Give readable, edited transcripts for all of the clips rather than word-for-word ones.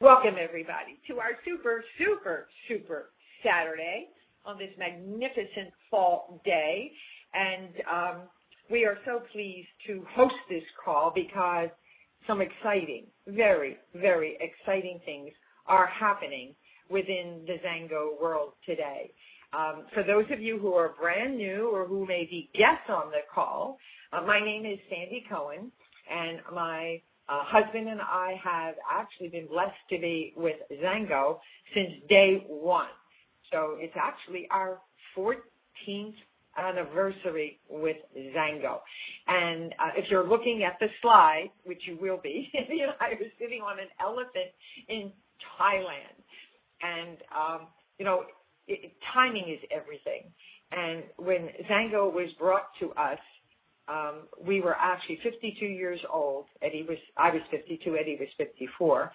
Welcome, everybody, to our super Saturday on this magnificent fall day. And we are so pleased to host this call because some exciting, very exciting things are happening within the Xango world today. For those of you who are brand new or who may be guests on the call, my name is Sandi Cohen, and my husband and I have actually been blessed to be with Xango since day one. So it's actually our 14th anniversary with Xango. And if you're looking at the slide, which you will be, I was sitting on an elephant in Thailand. And, timing is everything. And when Xango was brought to us, we were actually 52 years old. I was 52, Eddie was 54,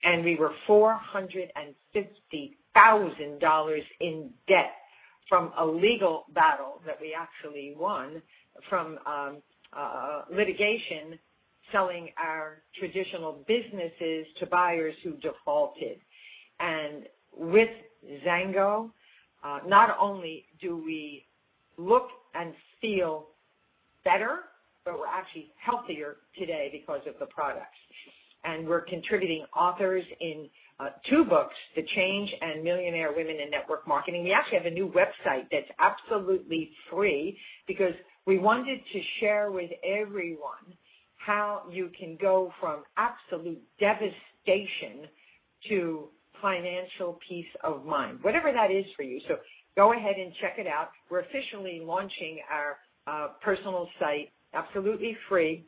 and we were $450,000 in debt from a legal battle that we actually won from litigation, selling our traditional businesses to buyers who defaulted. And with Xango, not only do we look and feel better, but we're actually healthier today because of the products. And we're contributing authors in 2 books, The Change and Millionaire Women in Network Marketing. We actually have a new website that's absolutely free because we wanted to share with everyone how you can go from absolute devastation to financial peace of mind, whatever that is for you. So go ahead and check it out. We're officially launching our personal site, absolutely free,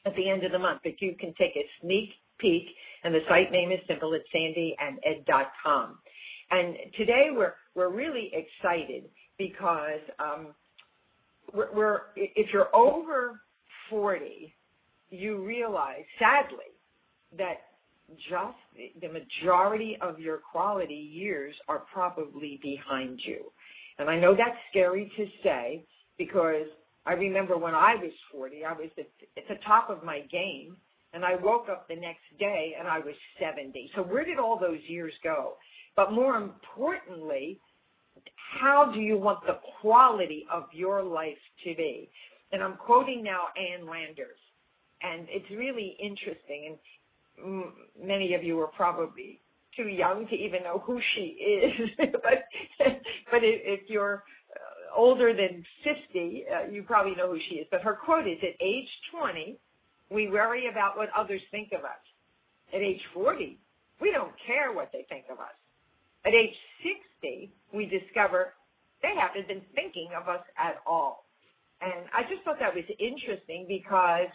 at the end of the month. But you can take a sneak peek, and the site name is simple. It's sandyanded.com. And today we're really excited because if you're over 40, you realize, sadly, that just the majority of your quality years are probably behind you. And I know that's scary to say, because I remember when I was 40, I was at the top of my game, and I woke up the next day and I was 70. So where did all those years go? But more importantly, how do you want the quality of your life to be? And I'm quoting now Ann Landers, and it's really interesting, and many of you are probably too young to even know who she is, but if you're older than 50, you probably know who she is. But her quote is, at age 20, we worry about what others think of us. At age 40, we don't care what they think of us. At age 60, we discover they haven't been thinking of us at all. And I just thought that was interesting because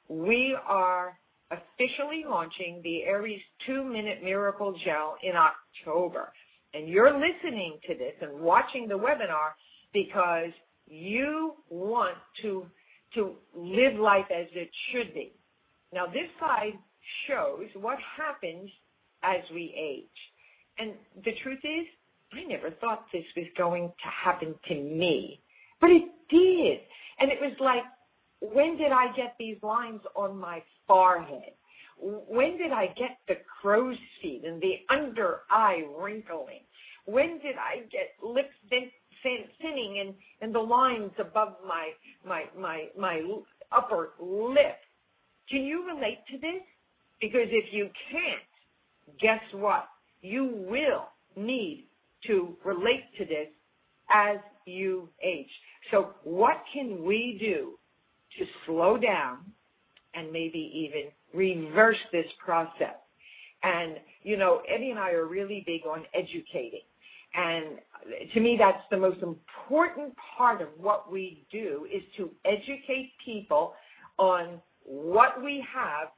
we are officially launching the Aries 2-Minute Miracle Gel in October. And you're listening to this and watching the webinar because you want to live life as it should be. Now, this slide shows what happens as we age. And the truth is, I never thought this was going to happen to me, but it did. And it was like, when did I get these lines on my forehead? When did I get the crow's feet and the under eye wrinkling? When did I get lips thinning and the lines above my upper lip? Can you relate to this? Because if you can't, guess what? You will need to relate to this as you age. So what can we do to slow down and maybe even reverse this process? And, Eddie and I are really big on educating. And to me, that's the most important part of what we do, is to educate people on what we have,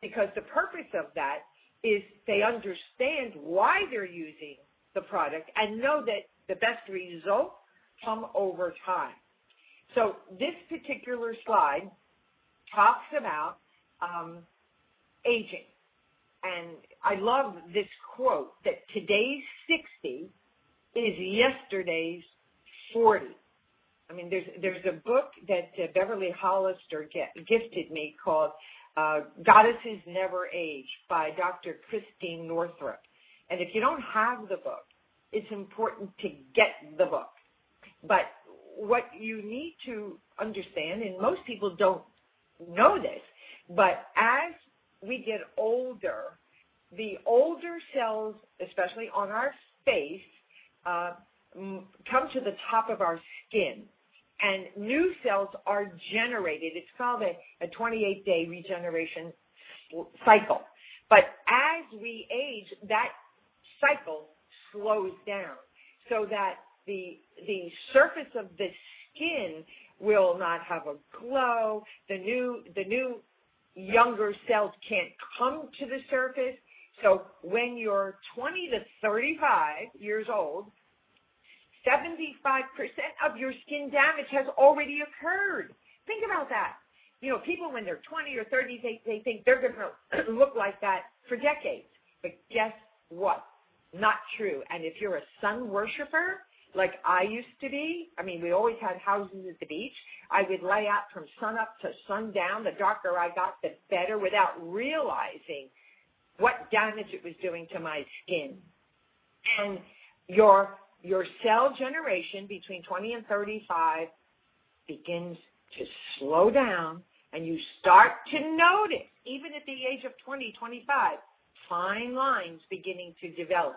because the purpose of that is they understand why they're using the product and know that the best results come over time. So this particular slide talks about aging. And I love this quote, that today's 60 is yesterday's 40. I mean, there's a book that Beverly Hollister gifted me called Goddesses Never Age by Dr. Christine Northrup. And if you don't have the book, it's important to get the book. But what you need to understand, and most people don't know this, but as we get older, the older cells, especially on our face, come to the top of our skin, and new cells are generated. It's called a 28-day regeneration cycle. But as we age, that cycle slows down so that the surface of the skin will not have a glow. The new younger cells can't come to the surface. So when you're 20 to 35 years old, 75% of your skin damage has already occurred. Think about that. You know, people when they're 20 or 30, they think they're going to look like that for decades. But guess what? Not true. And if you're a sun worshiper, like I used to be, I mean, we always had houses at the beach. I would lay out from sun up to sundown. The darker I got, the better, without realizing what damage it was doing to my skin. And your cell generation between 20 and 35 begins to slow down, and you start to notice, even at the age of 20, 25, fine lines beginning to develop.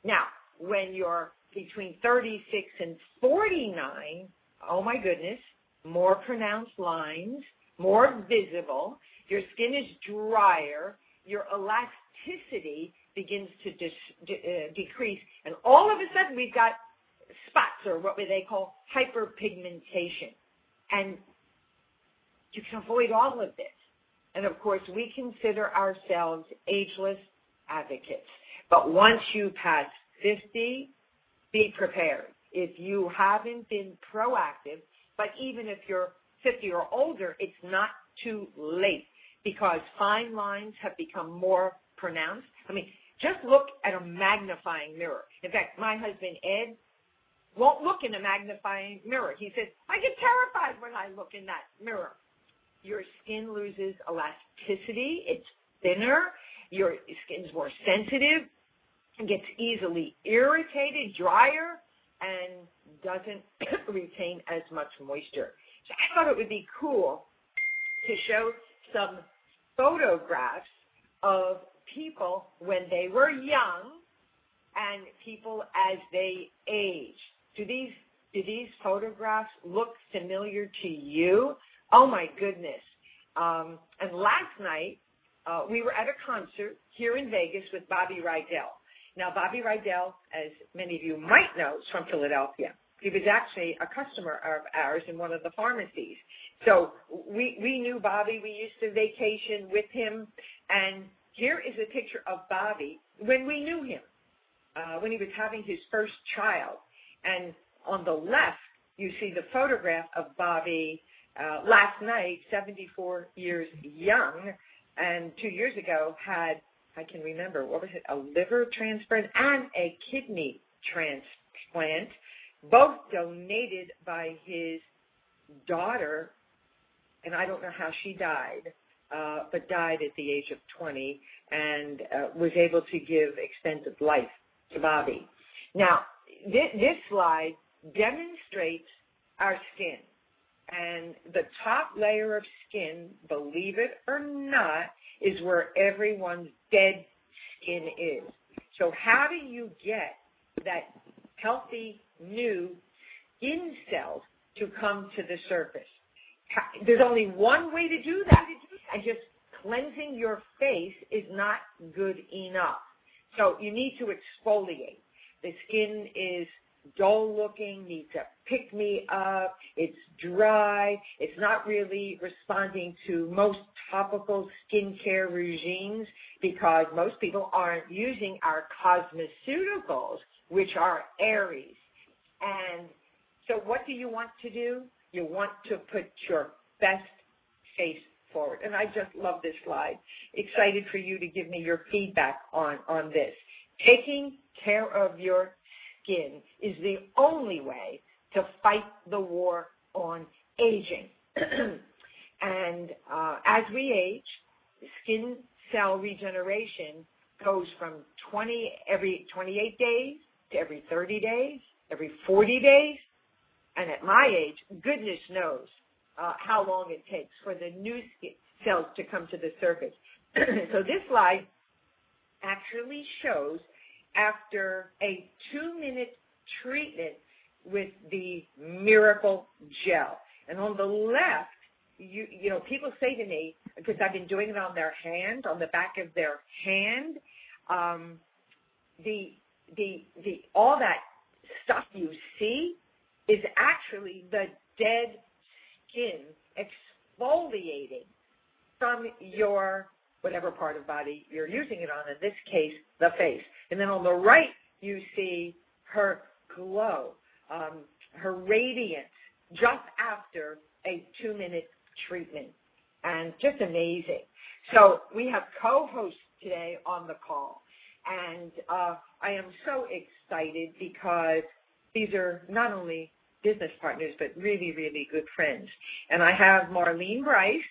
Now, when you're between 36 and 49, oh my goodness, more pronounced lines, more visible, your skin is drier, your elasticity begins to decrease, and all of a sudden we've got spots, or what they call hyperpigmentation. And you can avoid all of this. And of course, we consider ourselves ageless advocates. But once you pass 50, be prepared. If you haven't been proactive, but even if you're 50 or older, it's not too late, because fine lines have become more pronounced. I mean, just look at a magnifying mirror. In fact, my husband, Ed, won't look in a magnifying mirror. He says, I get terrified when I look in that mirror. Your skin loses elasticity. It's thinner. Your skin's more sensitive and gets easily irritated, drier, and doesn't retain as much moisture. So I thought it would be cool to show some photographs of people when they were young and people as they age. Do these photographs look familiar to you? Oh my goodness. And last night, we were at a concert here in Vegas with Bobby Rydell. Now, Bobby Rydell, as many of you might know, is from Philadelphia. He was actually a customer of ours in one of the pharmacies. So we knew Bobby. We used to vacation with him. And here is a picture of Bobby when we knew him, when he was having his first child. And on the left, you see the photograph of Bobby last night, 74 years young, and 2 years ago had, I can remember, what was it, a liver transplant and a kidney transplant, both donated by his daughter, and I don't know how she died, but died at the age of 20 and was able to give extended life to Bobby. Now, this slide demonstrates our skin. And the top layer of skin, believe it or not, is where everyone's dead skin is. So how do you get that healthy new skin cells to come to the surface? There's only one way to do that, and just cleansing your face is not good enough. So you need to exfoliate. The skin is dull looking, needs a pick-me-up, it's dry, it's not really responding to most topical skincare regimes because most people aren't using our cosmeceuticals, which are Aries. And so what do you want to do? You want to put your best face forward. And I just love this slide. Excited for you to give me your feedback on this. Taking care of your skin is the only way to fight the war on aging. And as we age, skin cell regeneration goes from every 28 days to every 30 days, every 40 days. And at my age, goodness knows how long it takes for the new skin cells to come to the surface. So this slide actually shows after a 2-minute treatment with the Miracle Gel. And on the left, you know, people say to me, because I've been doing it on their hand, on the back of their hand, all that stuff you see is actually the dead skin exfoliating from your whatever part of body you're using it on, in this case, the face. And then on the right, you see her glow, her radiance just after a 2-minute treatment. And just amazing. So we have co-hosts today on the call. And I am so excited because these are not only business partners, but really, really good friends. And I have Marlene Bryce,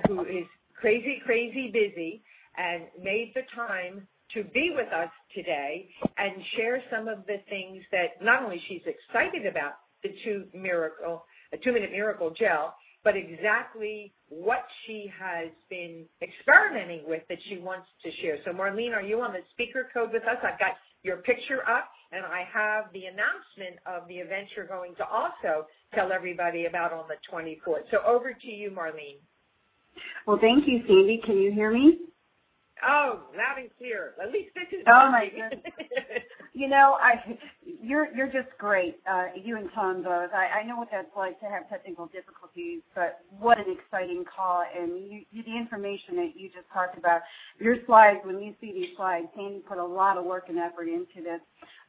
who is crazy, crazy busy and made the time to be with us today and share some of the things that not only she's excited about, the 2-minute Miracle Gel, but exactly what she has been experimenting with that she wants to share. So Marlene, are you on the speaker code with us? I've got your picture up, and I have the announcement of the event you're going to also tell everybody about on the 24th. So over to you, Marlene. Well, thank you, Sandy. Can you hear me? Oh, loud and clear. At least this is. Oh my goodness. You know, you're just great. You and Tom both. I know what that's like to have technical difficulties, but what an exciting call! And the information that you just talked about, your slides. When you see these slides, Sandy put a lot of work and effort into this.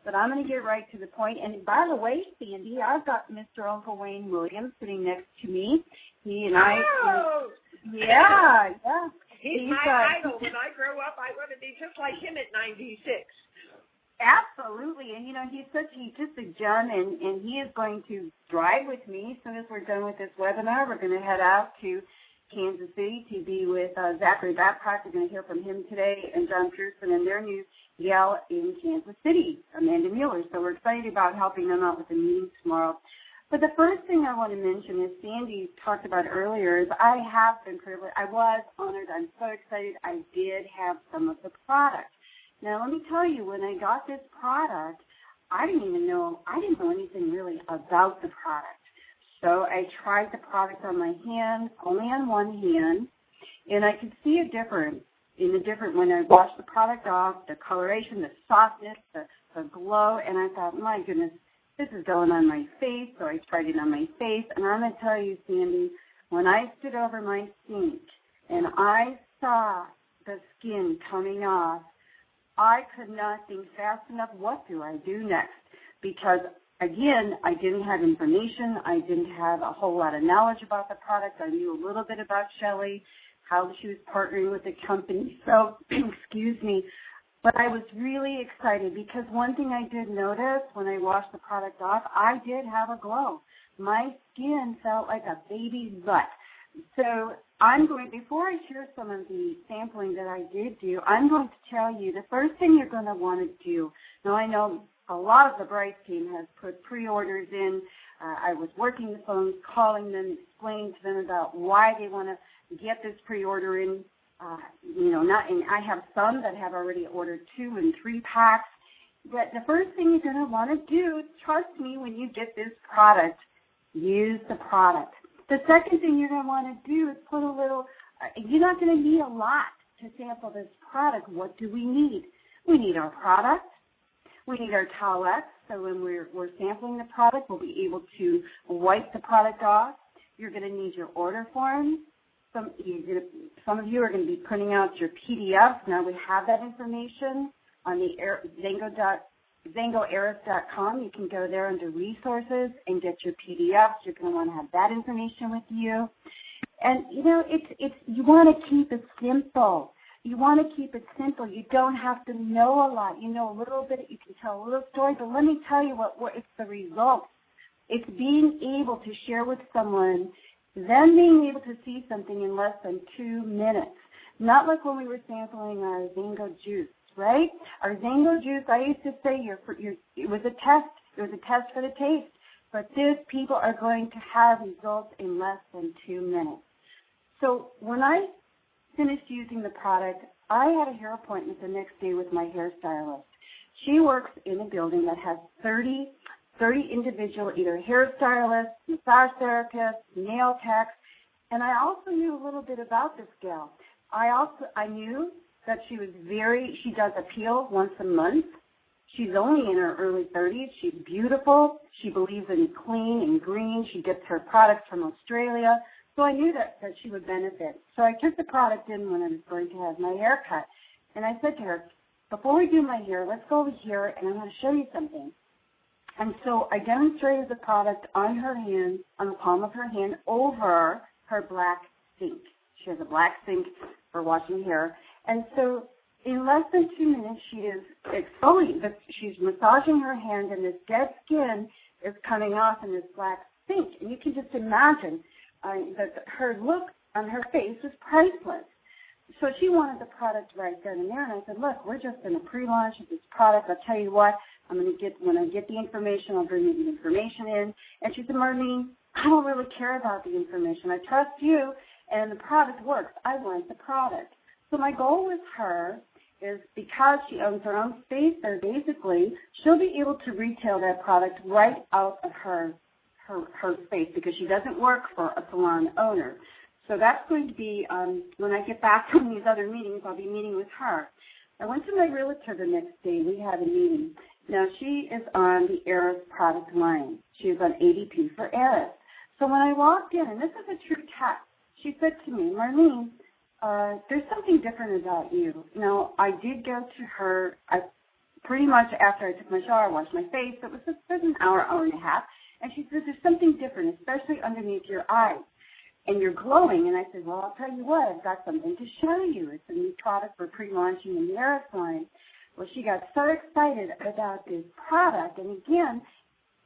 But I'm going to get right to the point. And by the way, Sandy, I've got Mr. Uncle Wayne Williams sitting next to me. He and I. Oh. Yeah. He's my idol. When I grow up, I want to be just like him at 96. Absolutely. And, you know, he's just a gem, and he is going to drive with me. As soon as we're done with this webinar, we're going to head out to Kansas City to be with Zachary Babcock. We're going to hear from him today, and John Pearson and their new gal in Kansas City, Amanda Mueller. So we're excited about helping them out with the meeting tomorrow. But the first thing I want to mention, as Sandy talked about earlier, is I have been privileged. I was honored. I'm so excited. I did have some of the product. Now, let me tell you, when I got this product, I didn't know anything really about the product. So I tried the product on my hand, only on one hand, and I could see a difference when I washed the product off, the coloration, the softness, the glow, and I thought, my goodness, this is going on my face. So I tried it on my face, and I'm going to tell you, Sandy, when I stood over my sink and I saw the skin coming off, I could not think fast enough, what do I do next? Because, again, I didn't have information. I didn't have a whole lot of knowledge about the product. I knew a little bit about Shelley, how she was partnering with the company. So, excuse me. But I was really excited because one thing I did notice when I washed the product off, I did have a glow. My skin felt like a baby's butt. So before I share some of the sampling that I did do, I'm going to tell you the first thing you're going to want to do. Now, I know a lot of the Bryce team has put pre-orders in. I was working the phones, calling them, explaining to them about why they want to get this pre-order in. And I have some that have already ordered 2 and 3 packs. But the first thing you're going to want to do, trust me, when you get this product, use the product. The second thing you're going to want to do is put a little, you're not going to need a lot to sample this product. What do we need? We need our product. We need our towelettes. So when we're sampling the product, we'll be able to wipe the product off. You're going to need your order forms. Some of you are going to be printing out your PDFs. Now we have that information on the XangoEris.com. You can go there under resources and get your PDFs. You're going to want to have that information with you. And, you know, you want to keep it simple. You want to keep it simple. You don't have to know a lot. You know a little bit. You can tell a little story. But let me tell you what it's the result. It's being able to share with someone, then being able to see something in less than 2 minutes. Not like when we were sampling our Xango juice, right? Our Xango juice, I used to say it was a test. It was a test for the taste. But this, people are going to have results in less than 2 minutes. So when I finished using the product, I had a hair appointment the next day with my hairstylist. She works in a building that has 30 individual either hairstylists, massage therapists, nail techs, and I also knew a little bit about this gal. I knew that she does a peel once a month. She's only in her early 30s. She's beautiful. She believes in clean and green. She gets her products from Australia. So I knew that she would benefit. So I took the product in when I was going to have my hair cut. And I said to her, before we do my hair, let's go over here and I'm going to show you something. And so I demonstrated the product on her hand, on the palm of her hand, over her black sink. She has a black sink for washing hair. And so in less than 2 minutes, she is exfoliating. She's massaging her hand, and this dead skin is coming off in this black sink. And you can just imagine that her look on her face is priceless. So she wanted the product right then and there, and I said, look, we're just in a pre-launch of this product. I'll tell you what, when I get the information, I'll bring you the information in. And she said, Marlene, I don't really care about the information. I trust you, and the product works. I want the product. So my goal with her is because she owns her own space there, basically, she'll be able to retail that product right out of her space because she doesn't work for a salon owner. So that's going to be, when I get back from these other meetings, I'll be meeting with her. I went to my realtor the next day. We had a meeting. Now, she is on the Eris product line. She is on ADP for Eris. So when I walked in, and this is a true test, she said to me, Marlene, there's something different about you. Now, I did go to her pretty much after I took my shower, washed my face. It was just an hour and a half. And she said, there's something different, especially underneath your eyes. And you're glowing. And I said, well, I'll tell you what, I've got something to show you. It's a new product we're pre-launching in the Eris line. Well, she got so excited about this product. And again,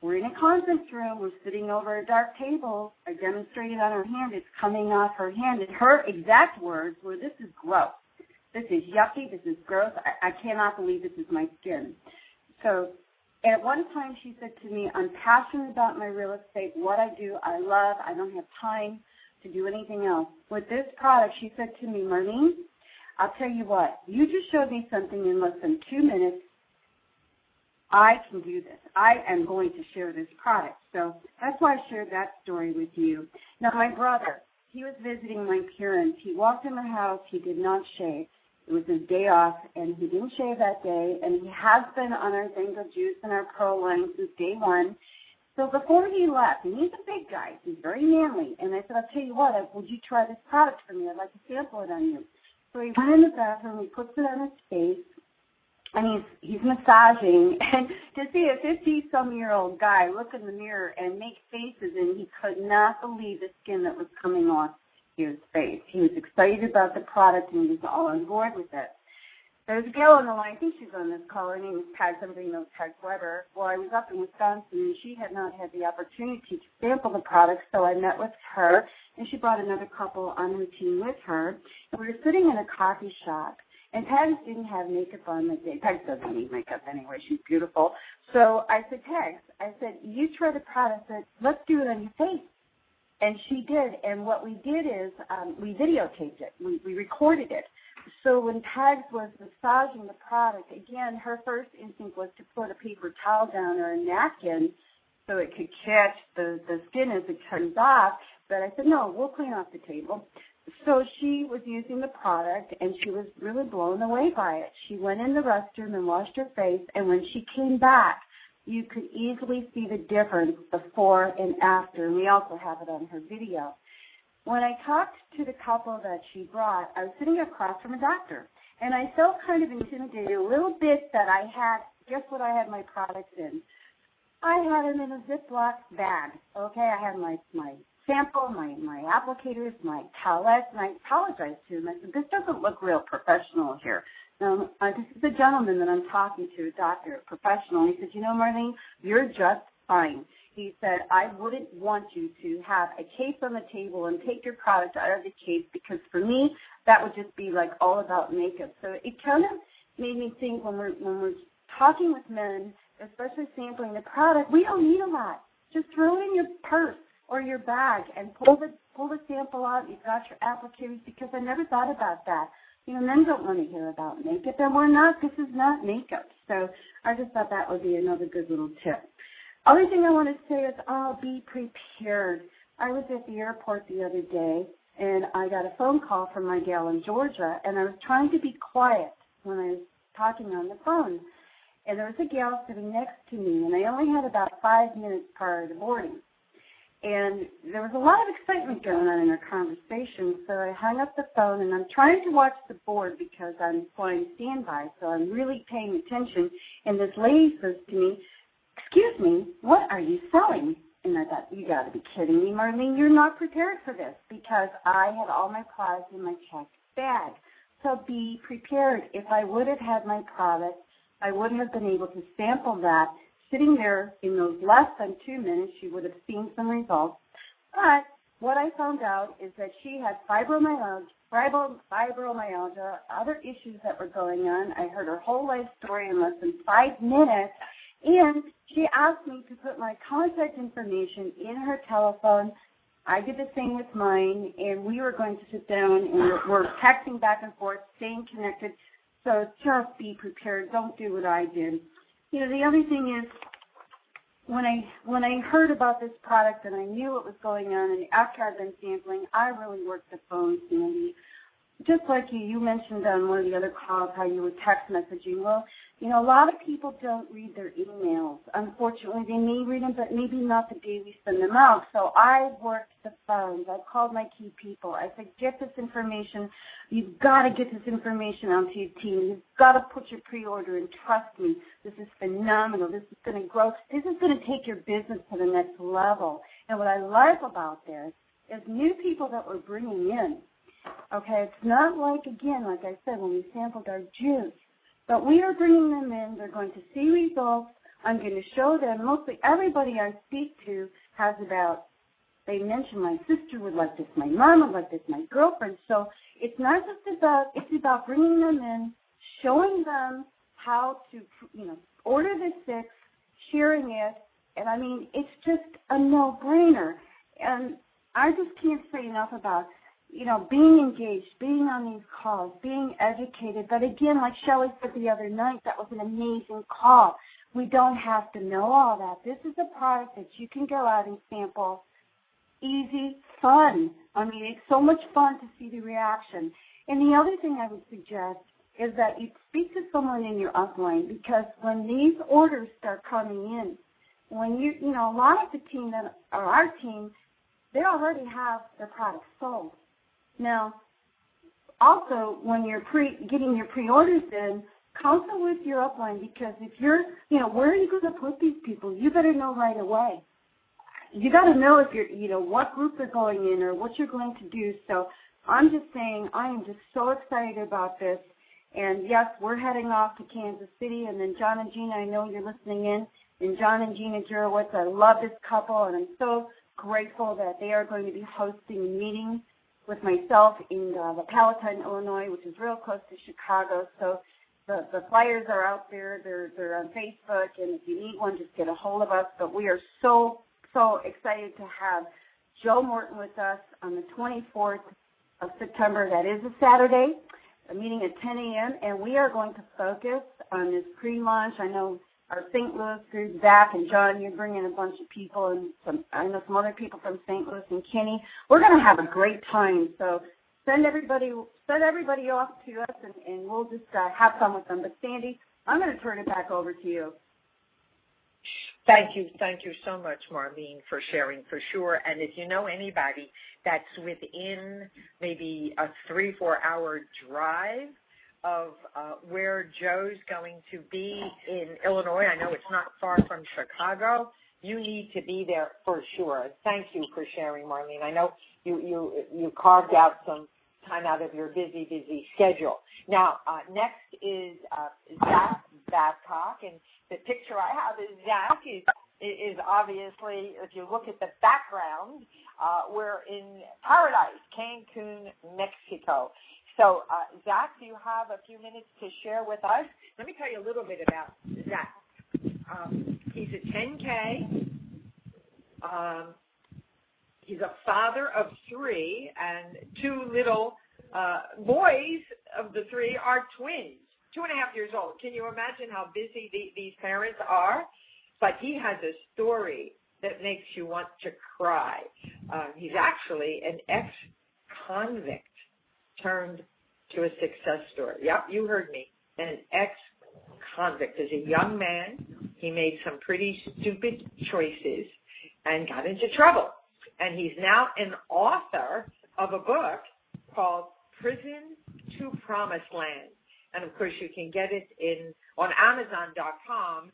we're in a conference room. We're sitting over a dark table. I demonstrated on her hand. It's coming off her hand. And her exact words were, this is gross. This is yucky. This is gross. I cannot believe this is my skin. So at one time she said to me, I'm passionate about my real estate, what I do, I love. I don't have time to do anything else. With this product, she said to me, Marlene, I'll tell you what, you just showed me something in less than 2 minutes. I can do this. I am going to share this product. So that's why I shared that story with you. Now, my brother, he was visiting my parents. He walked in my house. He did not shave. It was his day off, and he didn't shave that day, and he has been on our Xango juice and our Pro line since day one. So before he left, and he's a big guy, he's very manly, and I said, I'll tell you what, would you try this product for me? I'd like to sample it on you. So he went in the bathroom, he puts it on his face, and he's massaging, and to see a 50-some-year-old guy look in the mirror and make faces, and he could not believe the skin that was coming off his face. He was excited about the product, and he was all on board with it. There's a girl on the line, I think she's on this call, her name is Tag, somebody knows Tag Weber. Well, I was up in Wisconsin, and she had not had the opportunity to sample the product, so I met with her, and she brought another couple on her team with her. And we were sitting in a coffee shop, and Tags didn't have makeup on that day. Tags doesn't need makeup anyway, she's beautiful. So I said, Tags, you try the product, I said, let's do it on your face. And she did, and what we did is we videotaped it. We recorded it. So when Tags was massaging the product, again, her first instinct was to put a paper towel down or a napkin so it could catch the skin as it comes off. But I said, no, we'll clean off the table. So she was using the product, and she was really blown away by it. She went in the restroom and washed her face, and when she came back, you could easily see the difference before and after. And we also have it on her video. When I talked to the couple that she brought, I was sitting across from a doctor, and I felt kind of intimidated a little bit that I had, guess what I had my products in? I had them in a Ziploc bag, okay? I had my sample, my applicators, my towelettes, and I apologized to him. I said, this doesn't look real professional here. Now, this is the gentleman that I'm talking to, a doctor, a professional. He said, you know, Marlene, you're just fine. he said, I wouldn't want you to have a case on the table and take your product out of the case because for me, that would just be like all about makeup. So it kind of made me think when we're talking with men, especially sampling the product, we don't need a lot. Just throw it in your purse or your bag and pull the sample out. You've got your applicators because I never thought about that. You know, men don't want to hear about makeup, and this is not makeup. So I just thought that would be another good little tip. Other thing I want to say is, be prepared. I was at the airport the other day, and I got a phone call from my gal in Georgia, and I was trying to be quiet when I was talking on the phone. And there was a gal sitting next to me, and I only had about 5 minutes prior to boarding. And there was a lot of excitement going on in our conversation, so I hung up the phone, and I'm trying to watch the board because I'm flying standby, so I'm really paying attention. And this lady says to me, excuse me, what are you selling? And I thought, you got to be kidding me, Marlene. You're not prepared for this because I had all my products in my checked bag. So be prepared. If I would have had my product, I would have been able to sample that. Sitting there in those less than 2 minutes, she would have seen some results. But what I found out is that she had fibromyalgia, other issues that were going on. I heard her whole life story in less than 5 minutes. And she asked me to put my contact information in her telephone. I did the same with mine, and we were going to sit down, and we're texting back and forth, staying connected. So just be prepared. Don't do what I did. You know, the other thing is, when I heard about this product and I knew what was going on, and after I'd been sampling, I really worked the phone, Sandy. Just like you mentioned on one of the other calls how you were text messaging. Well, you know, a lot of people don't read their emails. Unfortunately, they may read them, but maybe not the day we send them out. So I worked the phones. I called my key people. I said, get this information. You've got to get this information out to your team. You've got to put your pre-order in. Trust me, this is phenomenal. This is going to grow. This is going to take your business to the next level. And what I love about this is new people that we're bringing in. Okay, it's not like, again, like I said, when we sampled our juice, but we are bringing them in. They're going to see results. I'm going to show them. Mostly everybody I speak to has about, they mention my sister would like this, my mom would like this, my girlfriend. So it's not just about, it's about bringing them in, showing them how to, you know, order the 6, sharing it. And, I mean, it's just a no-brainer. And I just can't say enough about, you know, being engaged, being on these calls, being educated. But again, like Shelley said the other night, that was an amazing call. We don't have to know all that. This is a product that you can go out and sample. Easy, fun. I mean, it's so much fun to see the reaction. And the other thing I would suggest is that you speak to someone in your upline, because when these orders start coming in, when you know, a lot of the team that are our team, they already have their products sold. Now, also, when you're getting your pre-orders in, consult with your upline, because if you're, you know, where are you going to put these people? You better know right away. You got to know if you're, you know, what group they're going in or what you're going to do. So I'm just saying, I am just so excited about this. And yes, we're heading off to Kansas City, and then John and Gina, I know you're listening in, and John and Gina Jurowitz, I love this couple, and I'm so grateful that they are going to be hosting a meeting with myself in the Palatine, Illinois, which is real close to Chicago. So the flyers are out there. They're on Facebook, and if you need one, just get a hold of us. But we are so excited to have Joe Morton with us on the 24th of September. That is a Saturday, a meeting at 10 a.m., and we are going to focus on this pre-launch. I know our St. Louis group, Zach and John, you're bringing a bunch of people, and I know some other people from St. Louis and Kenny. We're going to have a great time. So send everybody off to us, and we'll just have fun with them. But Sandy, I'm going to turn it back over to you. Thank you so much, Marlene, for sharing, for sure. And if you know anybody that's within maybe a 3-4 hour drive of where Joe's going to be in Illinois, I know it's not far from Chicago, you need to be there for sure. Thank you for sharing, Marlene. I know you carved out some time out of your busy schedule. Now, next is Zach Babcock, and the picture I have is Zach is is obviously, if you look at the background, we're in paradise, Cancun, Mexico. So, Zach, do you have a few minutes to share with us? Let me tell you a little bit about Zach. He's a 10K. He's a father of 3, and 2 little boys of the 3 are twins, 2.5 years old. Can you imagine how busy these parents are? But he has a story that makes you want to cry. He's actually an ex-convict turned to a success story. Yep, you heard me. An ex-convict. As a young man, he made some pretty stupid choices and got into trouble. And he's now an author of a book called Prison to Promised Land. And, of course, you can get it on Amazon.com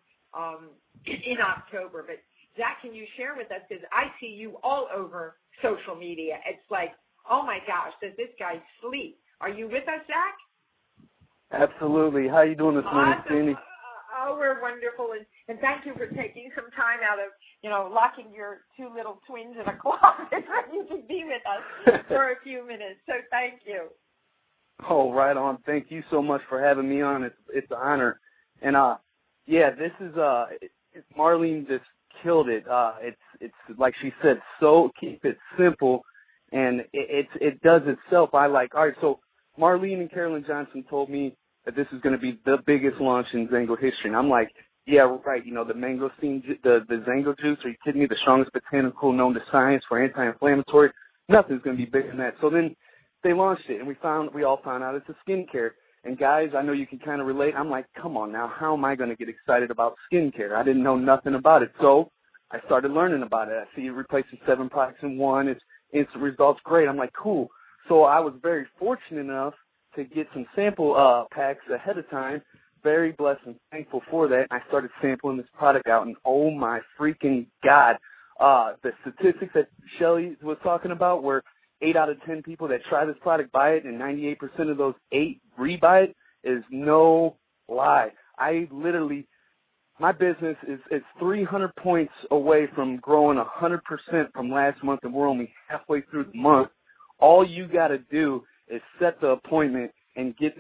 in October. But, Zach, can you share with us, because I see you all over social media. It's like, oh, my gosh, does this guy sleep? Are you with us, Zach? Absolutely. How are you doing this morning, Awesome. Sandy? Oh, we're wonderful. And thank you for taking some time out of, locking your 2 little twins in a closet so you can be with us for a few minutes. So thank you. Oh, right on. Thank you so much for having me on. It's an honor. And, this is, Marlene just killed it. It's like she said, so keep it simple. And it does itself. All right, so Marlene and Carolyn Johnson told me that this is going to be the biggest launch in Xango history. And I'm like, yeah, right. The mangosteen, the Xango juice, are you kidding me? The strongest botanical known to science for anti-inflammatory. Nothing's going to be bigger than that. So then they launched it, and we all found out it's a skincare. And guys, I know you can kind of relate. I'm like, come on now, how am I going to get excited about skincare? I didn't know nothing about it. So I started learning about it. I see it replaces 7 products in one. It's instant results, great. I'm like, cool. So I was very fortunate enough to get some sample packs ahead of time. Very blessed and thankful for that. I started sampling this product out, and oh my freaking God, the statistics that Shelly was talking about, where 8 out of 10 people that try this product buy it, and 98% of those 8 rebuy it, is no lie. My business is 300 points away from growing 100% from last month, and we're only halfway through the month. All you got to do is set the appointment and get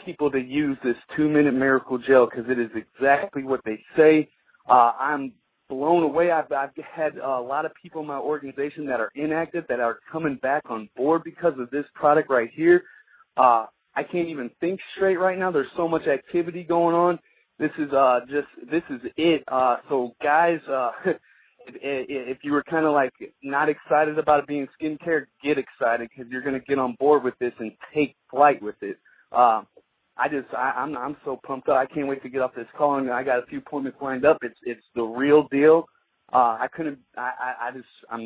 people to use this 2-minute miracle gel, because it is exactly what they say. I'm blown away. I've had a lot of people in my organization that are inactive that are coming back on board because of this product right here. I can't even think straight right now. There's so much activity going on. This is it. So guys, if you were kind of like not excited about it being skincare, get excited, because you're going to get on board with this and take flight with it. I'm so pumped up. I can't wait to get off this call, and I got a few appointments lined up. It's the real deal. I'm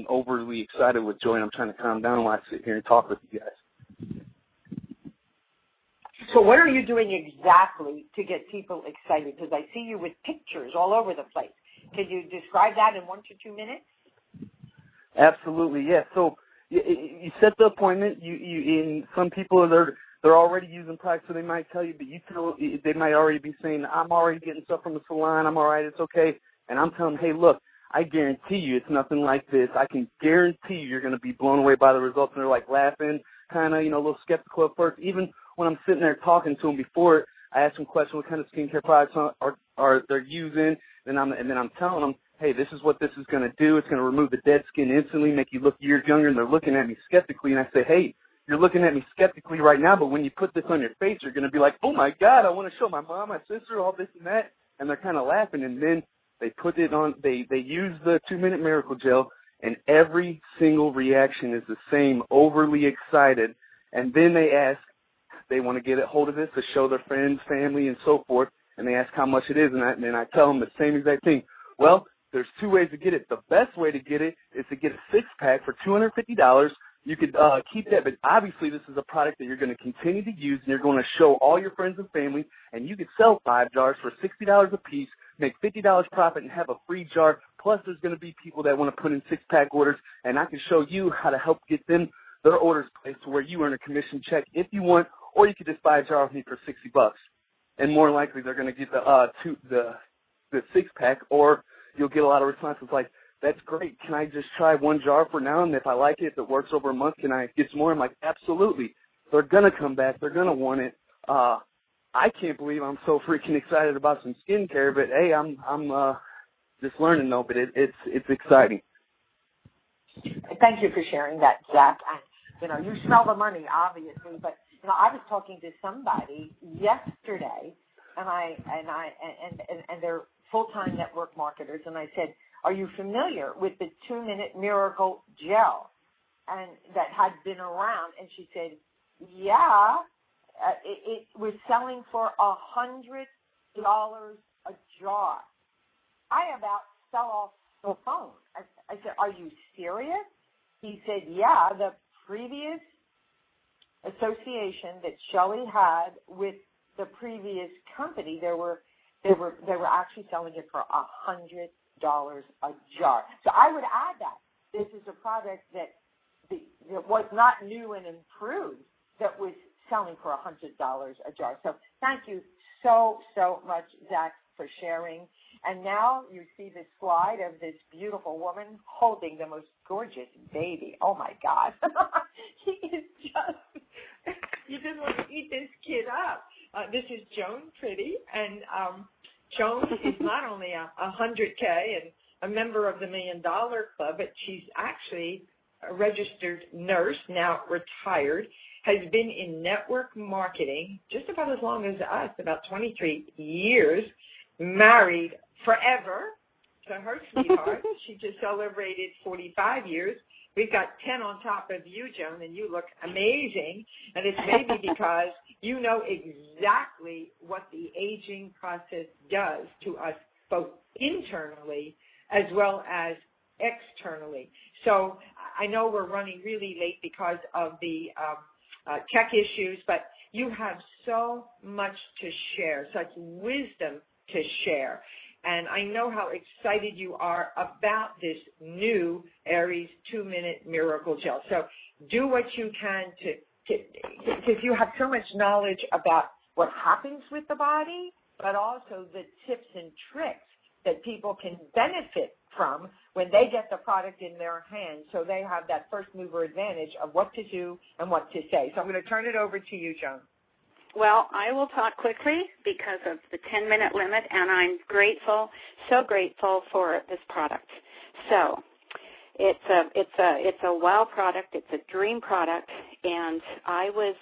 overly excited with joy, and I'm trying to calm down while I sit here and talk with you guys. So what are you doing exactly to get people excited? Because I see you with pictures all over the place. Could you describe that in 1 to 2 minutes? Absolutely, yeah. So you set the appointment. In some people they're already using products, so they might tell you, but they might already be saying, I'm already getting stuff from the salon. I'm all right. It's okay. And I'm telling them, hey, look, I guarantee you it's nothing like this. I can guarantee you're going to be blown away by the results. And they're like laughing, kind of, a little skeptical at first. Even when I'm sitting there talking to them before, I ask them questions, what kind of skincare products are they're using, and then I'm telling them, hey, this is what this is going to do. It's going to remove the dead skin instantly, make you look years younger. And they're looking at me skeptically, and I say, hey, you're looking at me skeptically right now, but when you put this on your face, you're going to be like, oh my God, I want to show my mom, my sister, all this and that. And they're kind of laughing, and then they put it on. They use the 2-minute miracle gel, and every single reaction is the same, overly excited. And then they want to get a hold of this to show their friends, family, and so forth, and they ask how much it is, and I tell them the same exact thing. Well, there's 2 ways to get it. The best way to get it is to get a 6-pack for $250. You could keep that, but obviously this is a product that you're going to continue to use, and you're going to show all your friends and family, and you could sell 5 jars for $60 a piece, make $50 profit, and have a free jar. Plus, there's going to be people that want to put in 6-pack orders, and I can show you how to help get them their orders placed to where you earn a commission check if you want, or you could just buy a jar of me for $60. And more likely, they're going to get the 6-pack, or you'll get a lot of responses like, that's great. Can I just try one jar for now? And if I like it, if it works over a month, can I get some more? I'm like, absolutely. They're going to come back. They're going to want it. I can't believe I'm so freaking excited about some skincare, but hey, I'm just learning though, but it's exciting. Thank you for sharing that, Zach. And, you smell the money, obviously, but I was talking to somebody yesterday, and they're full-time network marketers, and I said, are you familiar with the 2-Minute Miracle Gel? And that had been around, and she said, yeah, it was selling for $100 a jar. I about fell off the phone. I said, are you serious? He said, yeah, the previous association that Shelley had with the previous company, they were actually selling it for $100 a jar. So I would add that this is a product that was not new and improved, that was selling for $100 a jar. So thank you so much, Zach, for sharing. And now you see the slide of this beautiful woman holding the most gorgeous baby. Oh, my God. He is just, you just want to eat this kid up. This is Joan Pretty, and Joan is not only a 100K and a member of the $1 Million Club, but she's actually a registered nurse, now retired, has been in network marketing just about as long as us, about 23 years, married forever to her sweetheart. She just celebrated 45 years. We've got 10 on top of you, Joan, and you look amazing. And it's maybe because you know exactly what the aging process does to us, both internally as well as externally. So I know we're running really late because of the tech issues, but you have so much to share, such wisdom to share. And I know how excited you are about this new Aries 2-Minute Miracle Gel. So do what you can because you have so much knowledge about what happens with the body, but also the tips and tricks that people can benefit from when they get the product in their hands, so they have that first mover advantage of what to do and what to say. So I'm going to turn it over to you, Joan. Well, I will talk quickly because of the 10-minute limit, and I'm grateful, so grateful for this product. So it's a wow product. It's a dream product, and I was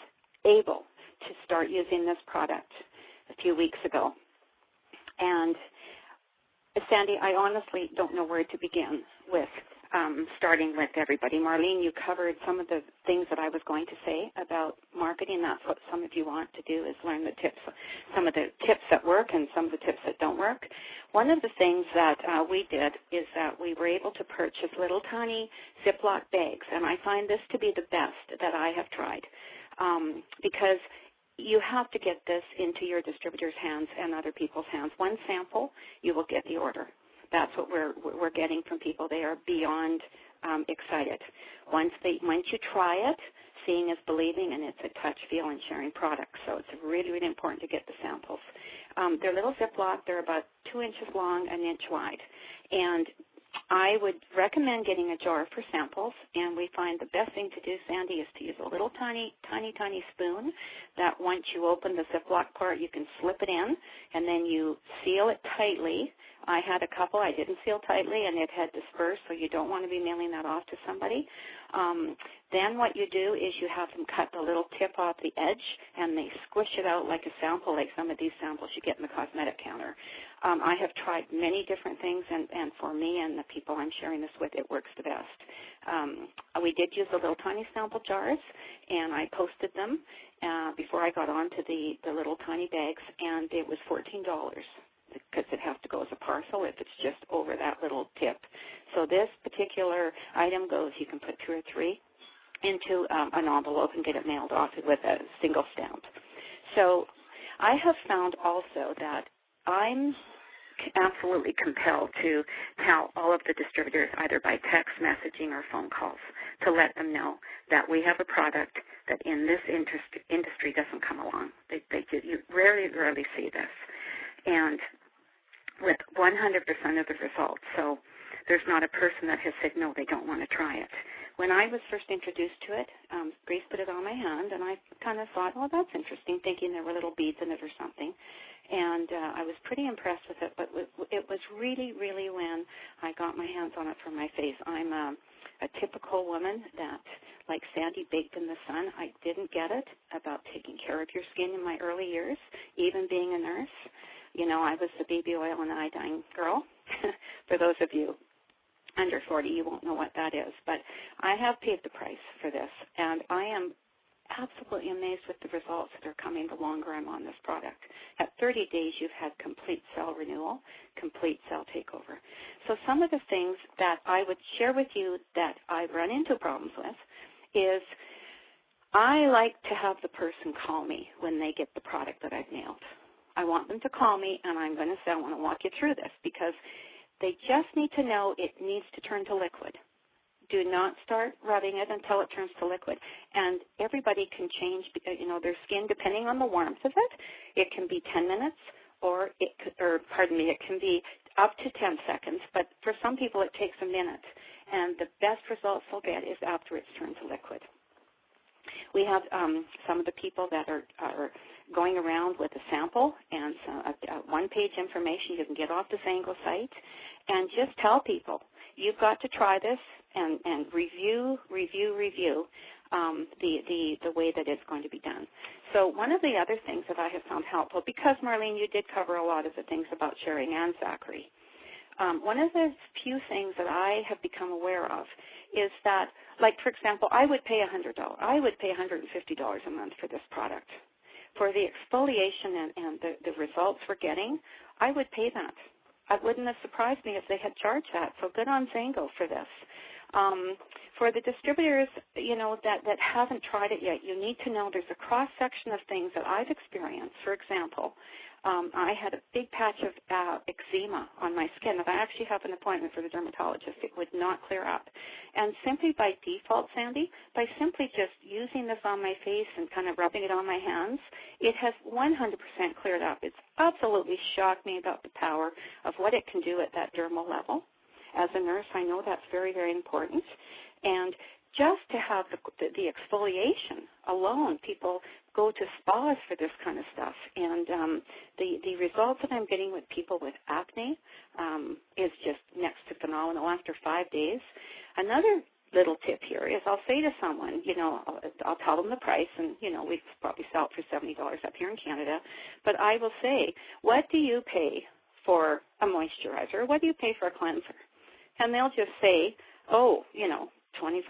able to start using this product a few weeks ago. And Sandi, I honestly don't know where to begin with starting with everybody. Marlene, you covered some of the things that I was going to say about marketing. That's what some of you want to do, is learn the tips, some of the tips that work and some of the tips that don't work. One of the things that we did is that we were able to purchase little tiny Ziploc bags, and I find this to be the best that I have tried because you have to get this into your distributors' hands and other people's hands. One sample, you will get the order. That's what we're getting from people. They are beyond excited. Once you try it, seeing is believing, and it's a touch, feel, and sharing product. So it's really, really important to get the samples. They're little Ziploc. They're about 2 inches long, 1 inch wide. And I would recommend getting a jar for samples, and we find the best thing to do, Sandi, is to use a little tiny spoon that once you open the Ziploc part, you can slip it in, and then you seal it tightly. I had a couple I didn't seal tightly, and it had dispersed, so you don't want to be mailing that off to somebody. Then what you do is you have them cut the little tip off the edge, and they squish it out like a sample, like some of these samples you get in the cosmetic counter. I have tried many different things, and for me and the people I'm sharing this with, it works the best. We did use the little tiny sample jars, and I posted them before I got onto the little tiny bags, and it was $14 because it has to go as a parcel if it's just over that little tip. So this particular item goes, you can put 2 or 3 into an envelope and get it mailed off with a single stamp. So I have found also that I'm absolutely compelled to tell all of the distributors, either by text messaging or phone calls, to let them know that we have a product that in this industry doesn't come along. You rarely see this. And with 100% of the results. So there's not a person that has said, no, they don't want to try it. When I was first introduced to it, Grace put it on my hand, and I kind of thought, oh, that's interesting, thinking there were little beads in it or something. And I was pretty impressed with it, but it was really, really when I got my hands on it for my face. I'm a typical woman that, like Sandi, baked in the sun. I didn't get it about taking care of your skin in my early years, even being a nurse. You know, I was the baby oil and iodine girl. For those of you under 40, you won't know what that is. But I have paid the price for this, and I am absolutely amazed with the results that are coming the longer I'm on this product. At 30 days, you've had complete cell renewal, complete cell takeover. So some of the things that I would share with you that I've run into problems with is I like to have the person call me when they get the product that I've nailed. I want them to call me, and I'm going to say, I want to walk you through this, because they just need to know it needs to turn to liquid. Do not start rubbing it until it turns to liquid. And everybody can change, you know, their skin depending on the warmth of it. It can be 10 minutes, it can be up to 10 seconds. But for some people, it takes a minute. And the best results they'll get is after it's turned to liquid. We have some of the people that are going around with a sample and one-page information you can get off the Xango site, and just tell people, you've got to try this and review the way that it's going to be done. So one of the other things that I have found helpful, because Marlene, you did cover a lot of the things about sharing and Zachary, one of the few things that I have become aware of is that, like, for example, I would pay $100. I would pay $150 a month for this product. For the exfoliation and the results we're getting, I would pay that. It wouldn't have surprised me if they had charged that. So good on Xango for this. For the distributors, you know, that haven't tried it yet, you need to know there's a cross-section of things that I've experienced. For example, I had a big patch of eczema on my skin. If I actually have an appointment for the dermatologist, it would not clear up. And simply by default, Sandi, by simply just using this on my face and kind of rubbing it on my hands, it has 100% cleared up. It's absolutely shocked me about the power of what it can do at that dermal level. As a nurse, I know that's very, very important. And just to have the exfoliation alone, people go to spas for this kind of stuff. And the results that I'm getting with people with acne is just next to phenomenal after 5 days. Another little tip here is I'll say to someone, you know, I'll tell them the price, and, you know, we probably sell it for $70 up here in Canada, but I will say, what do you pay for a moisturizer? What do you pay for a cleanser? And they'll just say, oh, you know, $25,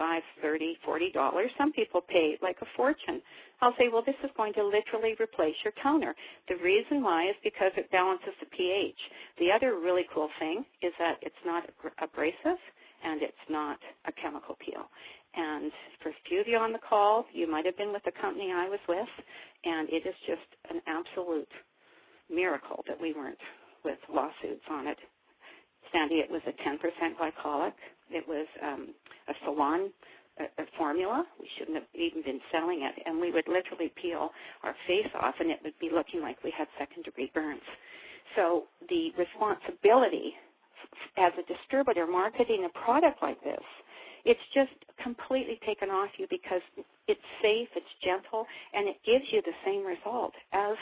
$30, $40. Some people pay like a fortune. I'll say, well, this is going to literally replace your toner. The reason why is because it balances the pH. The other really cool thing is that it's not abrasive and it's not a chemical peel. And for a few of you on the call, you might have been with the company I was with, and it is just an absolute miracle that we weren't with lawsuits on it. Sandi, it was a 10% glycolic. It was a salon formula. We shouldn't have even been selling it. And we would literally peel our face off, and it would be looking like we had second-degree burns. So the responsibility as a distributor marketing a product like this, it's just completely taken off you because it's safe, it's gentle, and it gives you the same result as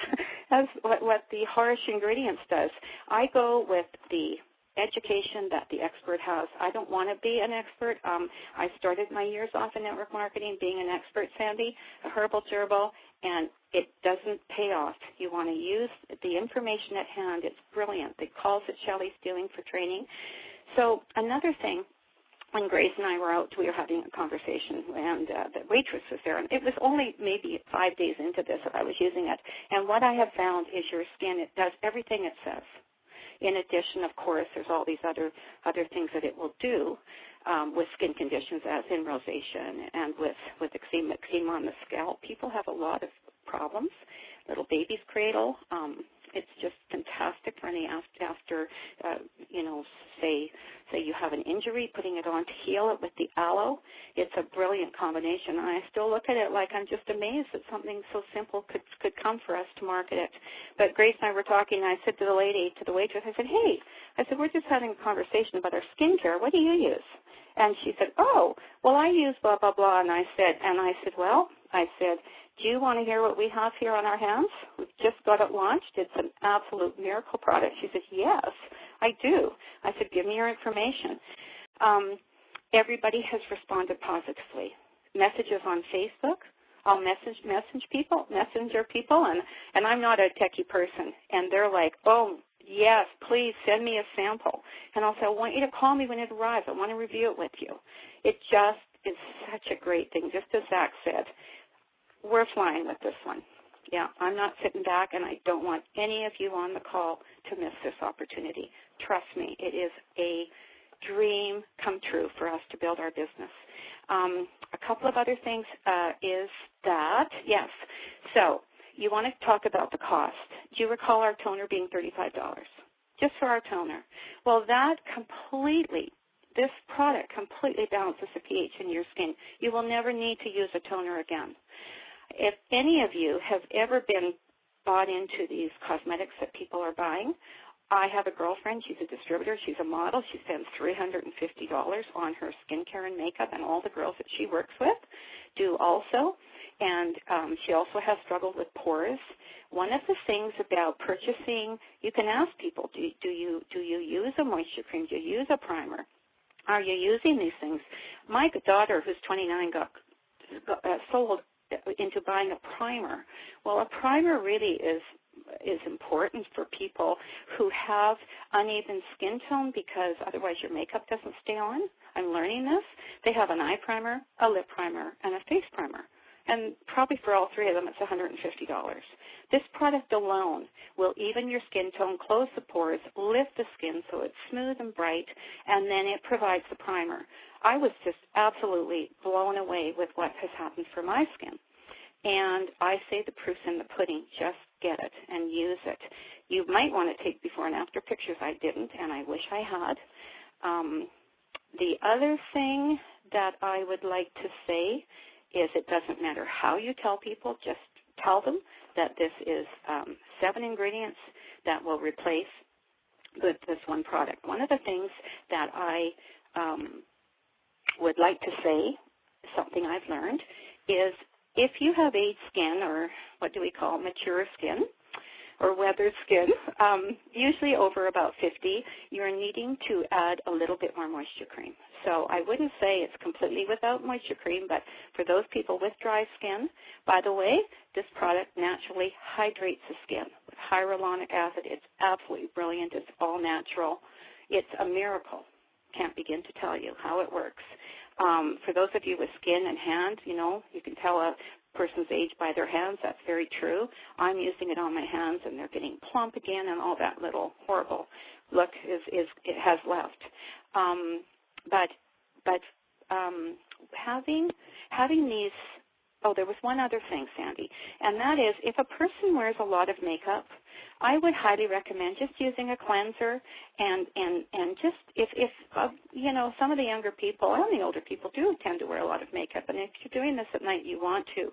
what the harsh ingredients does. I go with the education that the expert has. I don't want to be an expert. I started my years off in network marketing being an expert, Sandi, a herbal gerbil, and it doesn't pay off. You want to use the information at hand. It's brilliant. The calls that Shelley's doing for training. So another thing, when Grace and I were out, we were having a conversation, and the waitress was there, and it was only maybe 5 days into this that I was using it. And what I have found is your skin, it does everything it says. In addition, of course, there's all these other things that it will do with skin conditions, as in rosacea and with eczema on the scalp. People have a lot of problems. Little baby's cradle. It's just fantastic for any after you know, say you have an injury, putting it on to heal it with the aloe. it's a brilliant combination. And I still look at it like I'm just amazed that something so simple could come for us to market it. But Grace and I were talking, and I said to the waitress, I said, hey, we're just having a conversation about our skincare. What do you use? And she said, oh, well, I use blah, blah, blah. And I said, do you want to hear what we have here on our hands? We've just got it launched. It's an absolute miracle product. She said, yes, I do. I said, give me your information. Everybody has responded positively. Messages on Facebook. I'll messenger people, and I'm not a techie person. And they're like, oh, yes, please send me a sample. And I'll say, I want you to call me when it arrives. I want to review it with you. It just is such a great thing. Just as Zach said, we're flying with this one. Yeah, I'm not sitting back, and I don't want any of you on the call to miss this opportunity. Trust me, it is a dream come true for us to build our business. A couple of other things is that, yes, so you want to talk about the cost. Do you recall our toner being $35 just for our toner? Well, this product completely balances the pH in your skin. You will never need to use a toner again. If any of you have ever been bought into these cosmetics that people are buying, I have a girlfriend. She's a distributor. She's a model. She spends $350 on her skincare and makeup, and all the girls that she works with do also. And she also has struggled with pores. One of the things about purchasing, you can ask people, do you use a moisture cream? Do you use a primer? Are you using these things? My daughter, who's 29, got sold into buying a primer. Well, a primer really is important for people who have uneven skin tone because otherwise your makeup doesn't stay on. I'm learning this. They have an eye primer, a lip primer, and a face primer. And probably for all three of them, it's $150. This product alone will even your skin tone, close the pores, lift the skin so it's smooth and bright, and then it provides the primer. I was just absolutely blown away with what has happened for my skin. And I say the proof's in the pudding. Just get it and use it. You might want to take before and after pictures. I didn't, and I wish I had. The other thing that I would like to say is it doesn't matter how you tell people, just tell them that this is 7 ingredients that will replace with this one product. One of the things that I would like to say, something I've learned, is if you have aged skin, or what do we call mature skin, or weathered skin, usually over about 50, you're needing to add a little bit more moisture cream. So I wouldn't say it's completely without moisture cream, but for those people with dry skin, by the way, this product naturally hydrates the skin with hyaluronic acid. It's absolutely brilliant. It's all natural. It's a miracle. Can't begin to tell you how it works. For those of you with skin and hands, you can tell a person's age by their hands. That's very true. I'm using it on my hands, and they're getting plump again, and all that little horrible look it has left. But having these. Oh, there was one other thing, Sandy, and that is if a person wears a lot of makeup, I would highly recommend just using a cleanser and just if some of the younger people and the older people do tend to wear a lot of makeup, and if you're doing this at night, you want to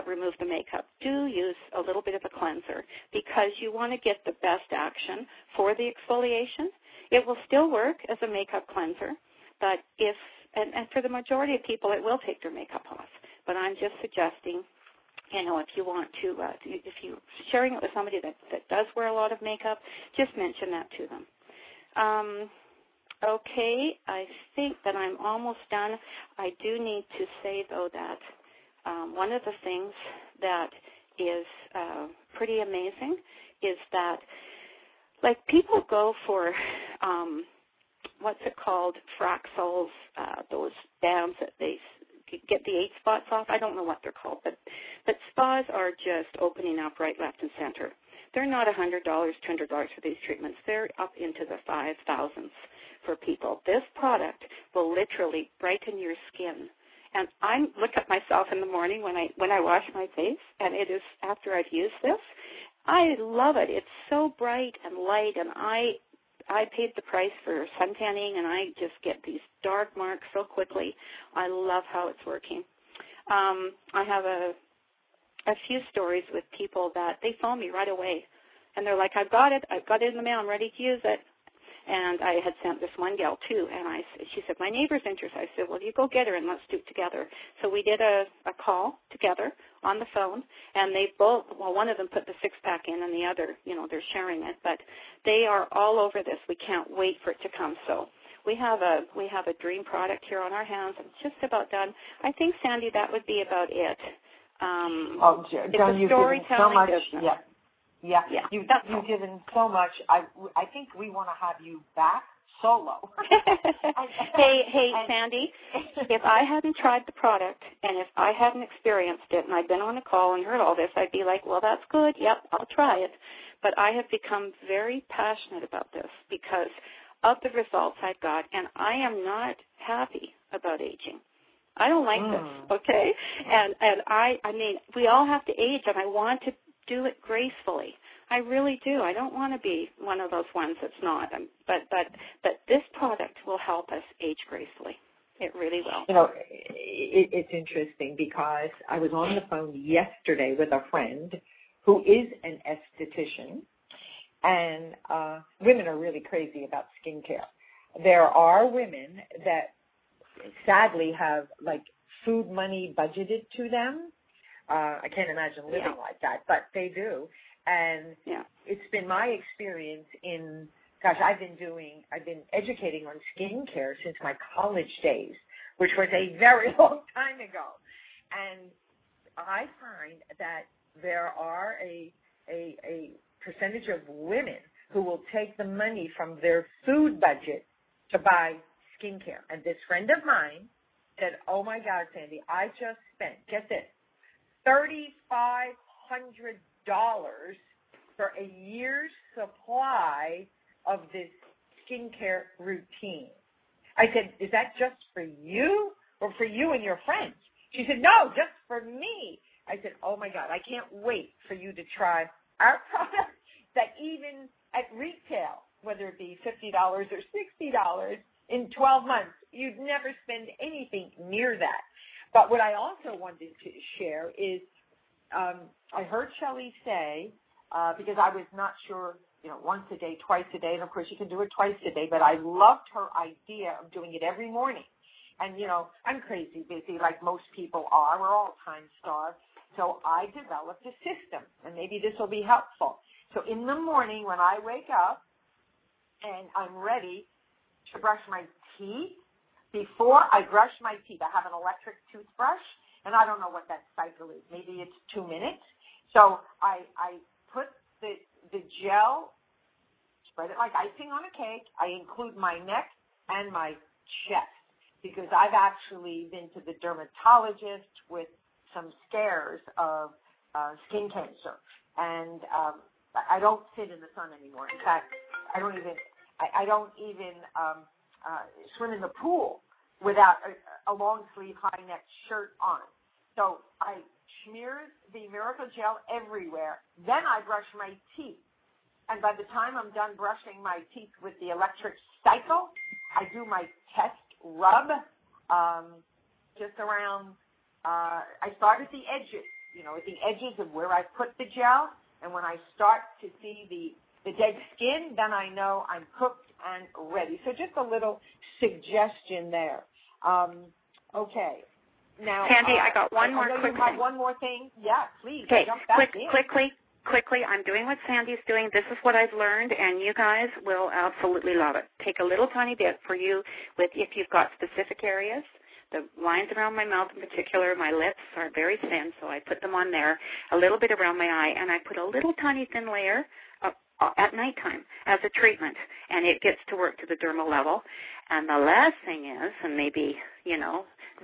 remove the makeup, do use a little bit of a cleanser because you want to get the best action for the exfoliation. It will still work as a makeup cleanser, but and for the majority of people, it will take their makeup off. But I'm just suggesting, if you want to, if you're sharing it with somebody that does wear a lot of makeup, just mention that to them. Okay, I think that I'm almost done. I do need to say, though, that one of the things that is pretty amazing is that, like, people go for what's it called, Fraxels, those bands that they get the 8 spots off. I don't know what they're called, but spas are just opening up right, left, and center. They're not $100, $200 for these treatments. They're up into the 5,000s for people. This product will literally brighten your skin. And I look at myself in the morning when I wash my face, and it is after I've used this. I love it. It's so bright and light, and paid the price for suntanning, and I just get these dark marks so quickly. I love how it's working. I have a few stories with people that they phone me right away, and they're like, I've got it in the mail, I'm ready to use it. And I had sent this one gal too, and she said, my neighbor's interested. I said, well, you go get her and let's do it together. So we did a call together on the phone, and they both, well, one of them put the 6-pack in, and the other, they're sharing it. But they are all over this. We can't wait for it to come. So we have a dream product here on our hands. It's just about done. I think, Sandy, that would be about it. Joan, you've given so much. Business. Yeah. You've given so much. I think we want to have you back solo. Hey, Sandy, if I hadn't tried the product and if I hadn't experienced it and I'd been on a call and heard all this, I'd be like, well, that's good. Yep, I'll try it. But I have become very passionate about this because of the results I've got, and I am not happy about aging. I don't like this, okay? And I mean, we all have to age, and I want to do it gracefully. I really do. I don't want to be one of those ones that's not. But this product will help us age gracefully. It really will. It's interesting because I was on the phone yesterday with a friend who is an esthetician, and women are really crazy about skincare. There are women that sadly have like food money budgeted to them. I can't imagine living like that, but they do. And it's been my experience I've been educating on skincare since my college days, which was a very long time ago. And I find that there are a percentage of women who will take the money from their food budget to buy skincare. And this friend of mine said, oh my God, Sandy, I just spent, get this, $3,500 for a year's supply of this skincare routine. I said, is that just for you or for you and your friends? She said, no, just for me. I said, oh my God, I can't wait for you to try our product that even at retail, whether it be $50 or $60 in 12 months, you'd never spend anything near that. But what I also wanted to share is I heard Shelley say, because I was not sure, once a day, twice a day, and of course you can do it twice a day, but I loved her idea of doing it every morning. And, I'm crazy busy like most people are. We're all time-starved. So I developed a system, and maybe this will be helpful. So in the morning when I wake up and I'm ready to brush my teeth, before I brush my teeth, I have an electric toothbrush, and I don't know what that cycle is. Maybe it's 2 minutes. So I put the gel, spread it like icing on a cake. I include my neck and my chest because I've actually been to the dermatologist with some scares of skin cancer. And I don't sit in the sun anymore. In fact, I don't even swim in the pool without a long sleeve, high neck shirt on. So I smear the Miracle Gel everywhere. Then I brush my teeth. And by the time I'm done brushing my teeth with the electric cycle, I do my test rub just around, I start at the edges, at the edges of where I put the gel. And when I start to see the dead skin, then I know I'm cooked and ready. So just a little suggestion there. Okay. Now, Sandy, I got one more quick thing. One more thing. Yeah, please. Okay, Jump back in. quickly, I'm doing what Sandy's doing. This is what I've learned, and you guys will absolutely love it. Take a little tiny bit for you if you've got specific areas. The lines around my mouth in particular, my lips are very thin, so I put them on there, a little bit around my eye, and I put a little tiny thin layer at nighttime as a treatment, and it gets to work to the dermal level. And the last thing is, and maybe,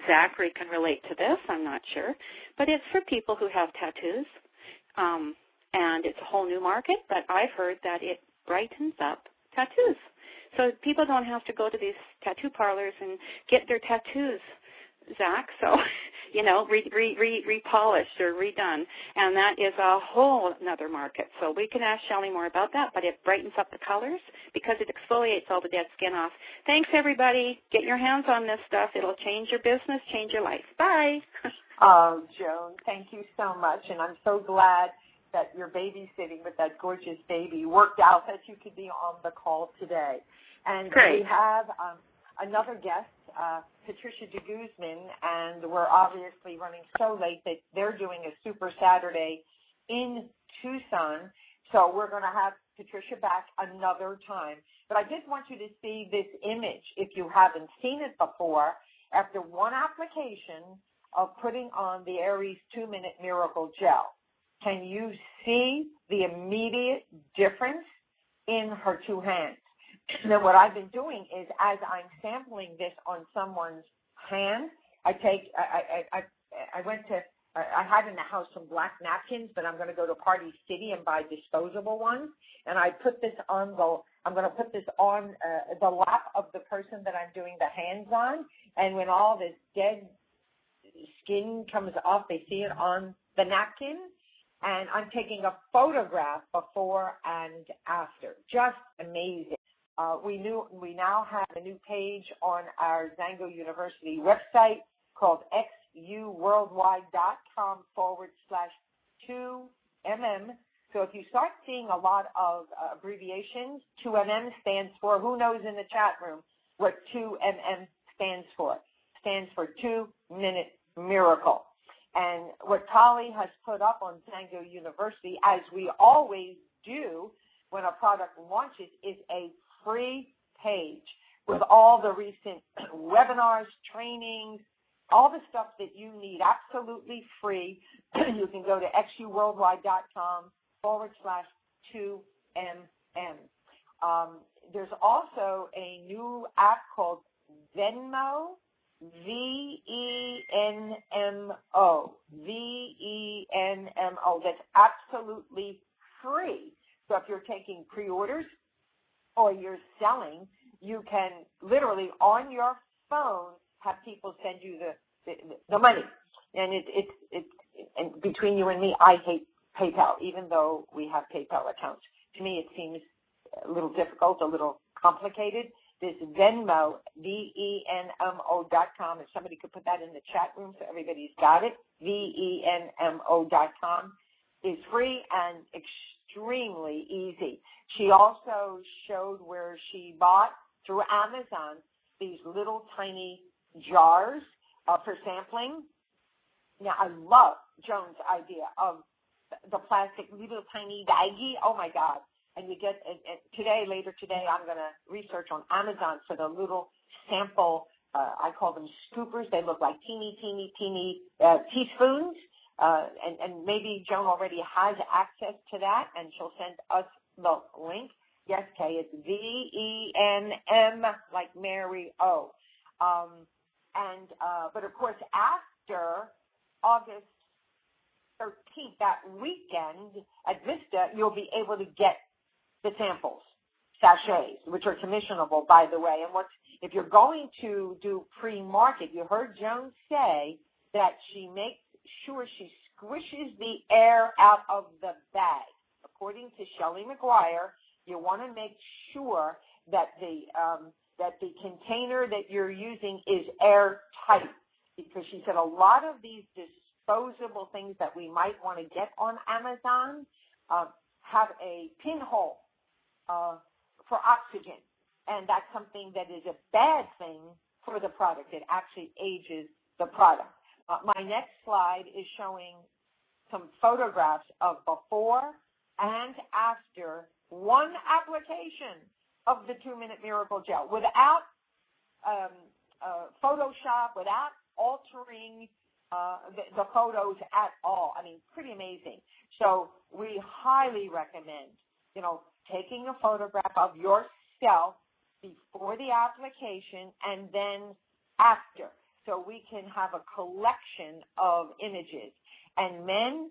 Zachary can relate to this, I'm not sure, but it's for people who have tattoos, and it's a whole new market, but I've heard that it brightens up tattoos. So people don't have to go to these tattoo parlors and get their tattoos, Zach. So repolished or redone. And that is a whole another market. So we can ask Shelley more about that, but it brightens up the colors because it exfoliates all the dead skin off. Thanks, everybody. Get your hands on this stuff. It'll change your business, change your life. Bye. Oh, Joan, thank you so much. And I'm so glad that you're babysitting with that gorgeous baby. Worked out that you could be on the call today. And Great. We have another guest, Patricia de Guzman, and we're obviously running so late that they're doing a Super Saturday in Tucson. So we're going to have Patricia back another time. But I just want you to see this image, if you haven't seen it before, after one application of putting on the Aries 2-Minute Miracle Gel. Can you see the immediate difference in her two hands? And then what I've been doing is, as I'm sampling this on someone's hand, I had in the house some black napkins, but I'm going to go to Party City and buy disposable ones. And I'm going to put this on the lap of the person that I'm doing the hands on. And when all this dead skin comes off, they see it on the napkin. And I'm taking a photograph before and after. Just amazing. We now have a new page on our Xango University website called xuworldwide.com/2mm. So if you start seeing a lot of abbreviations, 2mm stands for, who knows in the chat room what 2mm stands for? Stands for 2-Minute Miracle. And what Tali has put up on Xango University, as we always do when a product launches, is a free page with all the recent webinars, trainings, all the stuff that you need, absolutely free. You can go to xuworldwide.com/2mm. There's also a new app called Venmo, Venmo, that's absolutely free. So if you're taking pre-orders or you're selling, you can literally on your phone have people send you the money. And and between you and me, I hate PayPal, even though we have PayPal accounts. To me, it seems a little difficult, a little complicated. This Venmo, Venmo.com, if somebody could put that in the chat room so everybody's got it, Venmo.com, is free and extremely easy. She also showed where she bought, through Amazon, these little tiny jars for sampling. Now, I love Joan's idea of the plastic little tiny baggie. Oh, my God. And you get later today, I'm going to research on Amazon for the little sample. I call them scoopers. They look like teeny teaspoons. And maybe Joan already has access to that, and she'll send us the link. Yes, Kay, it's VENM, like Mary O. But of course, after August 13th, that weekend at Vista, you'll be able to get the samples, sachets, which are commissionable, by the way. And if you're going to do pre-market, you heard Joan say that she makes sure she squishes the air out of the bag. According to Shelley McGuire, you want to make sure that the container that you're using is airtight, because she said a lot of these disposable things that we might want to get on Amazon have a pinhole for oxygen, and that's something that is a bad thing for the product. It actually ages the product. My next slide is showing some photographs of before and after one application of the 2-Minute Miracle Gel, without Photoshop, without altering the photos at all. I mean, pretty amazing. So we highly recommend, taking a photograph of yourself before the application and then after, so we can have a collection of images. And men,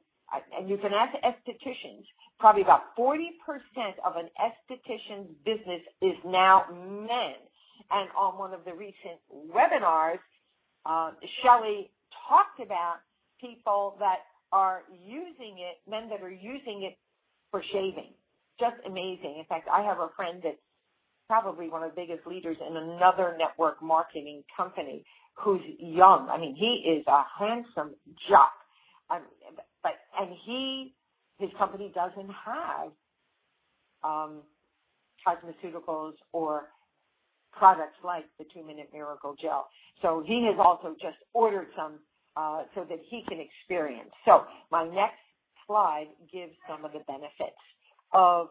and you can ask estheticians, probably about 40% of an esthetician's business is now men. And on one of the recent webinars, Shelley talked about people that are using it, men that are using it for shaving. Just amazing. In fact, I have a friend that's probably one of the biggest leaders in another network marketing company who's young. I mean, he is a handsome jock. His company doesn't have cosmeceuticals or products like the 2-Minute Miracle Gel. So he has also just ordered some so that he can experience. So my next slide gives some of the benefits of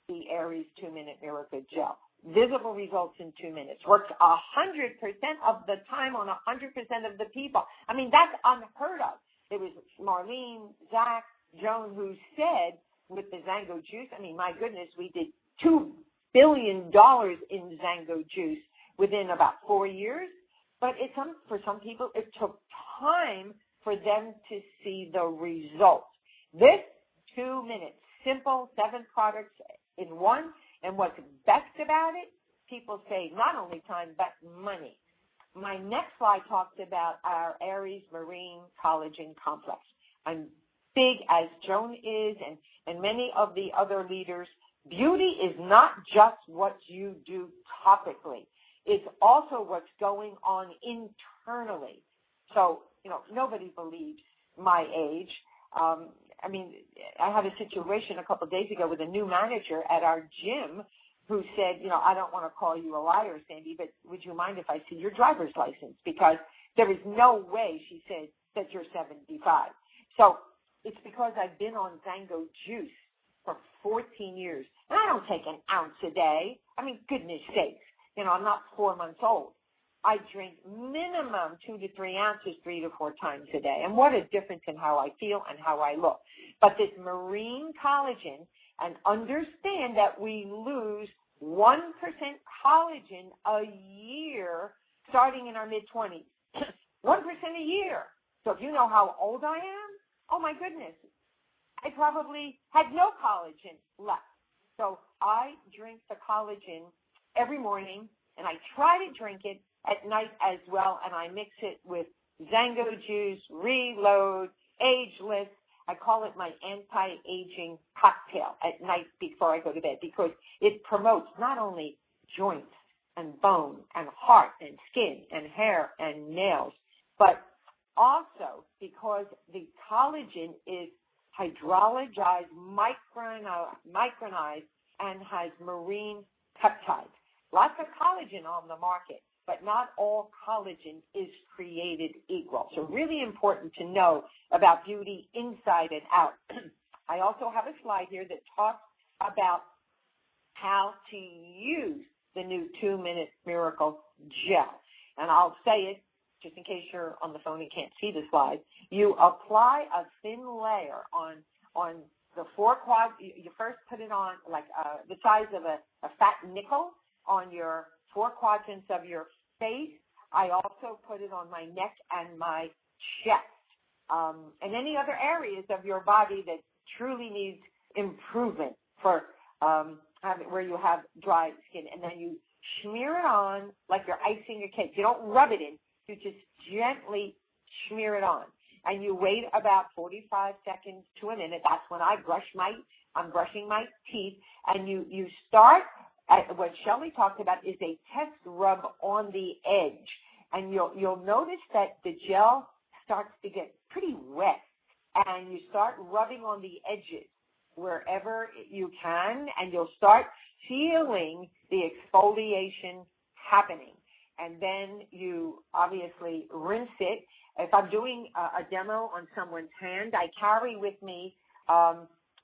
the Aries 2-Minute Miracle Gel. Visible results in 2 minutes. Works 100% of the time on 100% of the people. I mean, that's unheard of. It was Marlene, Zach, Joan who said with the Xango juice, I mean, my goodness, we did $2 billion in Xango juice within about 4 years. But for some people, it took time for them to see the results. This 2 minutes, simple, 7 products in one. And what's best about it, people save not only time, but money. My next slide talks about our Aries Marine Collagen Complex. I'm big, as Joan is, and many of the other leaders. Beauty is not just what you do topically. It's also what's going on internally. So, nobody believes my age. I mean, I had a situation a couple of days ago with a new manager at our gym who said, I don't want to call you a liar, Sandi, but would you mind if I see your driver's license? Because there is no way, she said, that you're 75. So it's because I've been on Xango juice for 14 years. And I don't take an ounce a day. I mean, goodness sakes, I'm not 4 months old. I drink minimum 2 to 3 ounces 3 to 4 times a day. And what a difference in how I feel and how I look. But this marine collagen, and understand that we lose 1% collagen a year starting in our mid-20s. 1% a year. So if you know how old I am, oh my goodness, I probably had no collagen left. So I drink the collagen every morning, and I try to drink it at night as well, and I mix it with Xango juice, Reload, Ageless. I call it my anti-aging cocktail at night before I go to bed because it promotes not only joints and bone and heart and skin and hair and nails, but also because the collagen is hydrolyzed, micronized, and has marine peptides. Lots of collagen on the market, but not all collagen is created equal. So really important to know about beauty inside and out. I also have a slide here that talks about how to use the new 2-Minute Miracle Gel. And I'll say it just in case you're on the phone and can't see the slide. You apply a thin layer on the 4 quad. You first put it on like the size of a fat nickel on your 4 quadrants of your face. I also put it on my neck and my chest, and any other areas of your body that truly needs improvement for where you have dry skin. And then you smear it on like you're icing a cake. You don't rub it in. You just gently smear it on. And you wait about 45 seconds to a minute. That's when I'm brushing my teeth. And you start at what Shelley talked about is a test rub on the edge. And you'll notice that the gel starts to get pretty wet. And you start rubbing on the edges wherever you can. And you'll start feeling the exfoliation happening. And then you obviously rinse it. If I'm doing a demo on someone's hand, I carry with me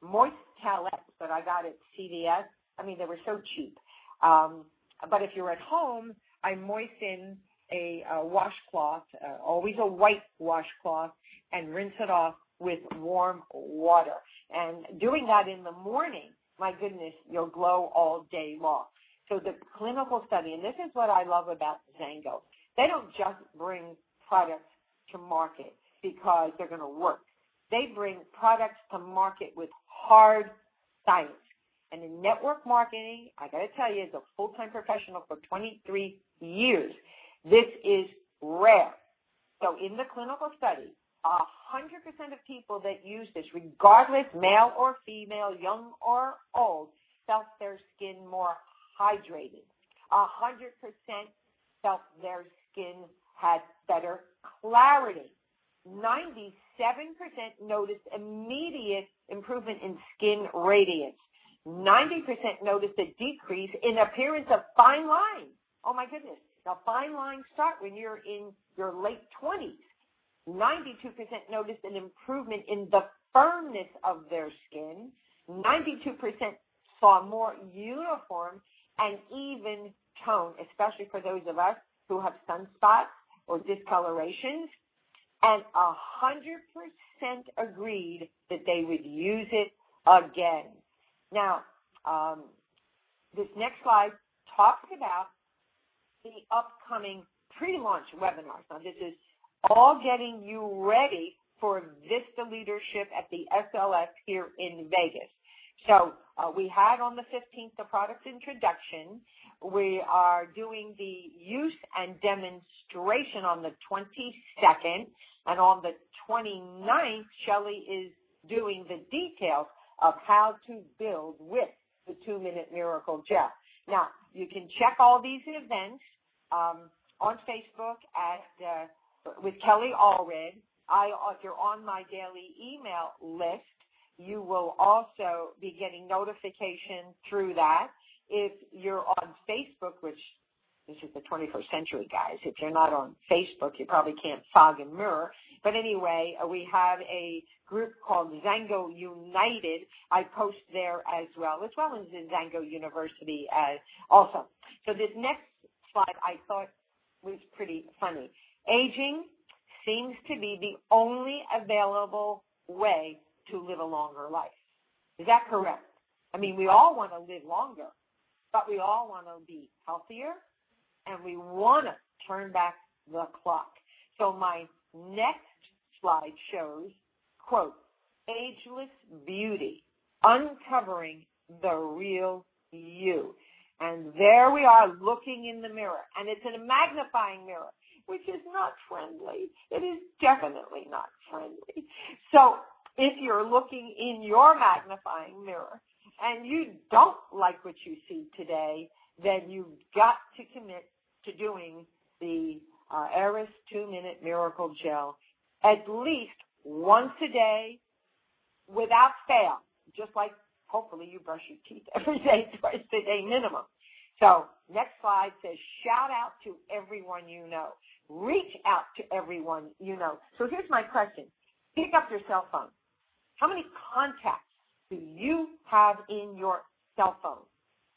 moist towelettes that I got at CVS. I mean, they were so cheap. But if you're at home, I moisten a washcloth, always a white washcloth, and rinse it off with warm water. And doing that in the morning, my goodness, you'll glow all day long. So the clinical study, and this is what I love about Xango, they don't just bring products to market because they're going to work. They bring products to market with hard science. And in network marketing, I got to tell you, as a full-time professional for 23 years, this is rare. So in the clinical study, 100% of people that use this, regardless, male or female, young or old, felt their skin more hydrated. 100% felt their skin had better clarity. 97% noticed immediate improvement in skin radiance. 90% noticed a decrease in appearance of fine lines. Oh my goodness. Now fine lines start when you're in your late 20s. 92% noticed an improvement in the firmness of their skin. 92% saw more uniform and even tone, especially for those of us who have sunspots or discolorations. And 100% agreed that they would use it again. Now, this next slide talks about the upcoming pre-launch webinars. Now, this is all getting you ready for Vista Leadership at the SLS here in Vegas. So we had on the 15th the product introduction. We are doing the use and demonstration on the 22nd. And on the 29th, Shelley is doing the details of how to build with the 2-Minute Miracle Gel. Now, you can check all these events on Facebook at with Kelly Allred. If you're on my daily email list, you will also be getting notification through that. If you're on Facebook, which this is the 21st century, guys. If you're not on Facebook, you probably can't fog and mirror. But anyway, we have a group called Xango United. I post there as well as in Xango University also. So this next slide I thought was pretty funny. Aging seems to be the only available way to live a longer life. Is that correct? I mean, we all want to live longer, but we all want to be healthier, and we want to turn back the clock. So my next slide shows, quote, ageless beauty, uncovering the real you. And there we are looking in the mirror, and it's in a magnifying mirror, which is not friendly. It is definitely not friendly. So if you're looking in your magnifying mirror and you don't like what you see today, then you've got to commit to doing the Eris 2-Minute Miracle Gel at least once a day without fail, just like hopefully you brush your teeth every day, twice a day minimum. So next slide says shout out to everyone you know. Reach out to everyone you know. So here's my question. Pick up your cell phone. How many contacts do you have in your cell phone?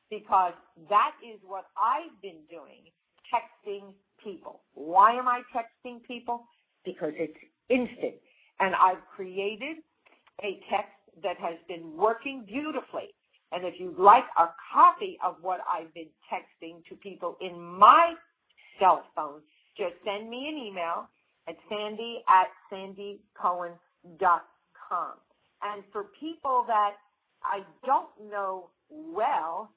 Because that is what I've been doing, texting people. Why am I texting people? Because it's instant. And I've created a text that has been working beautifully. And if you'd like a copy of what I've been texting to people in my cell phone, just send me an email at sandy@sandicohen.com. And for people that I don't know well,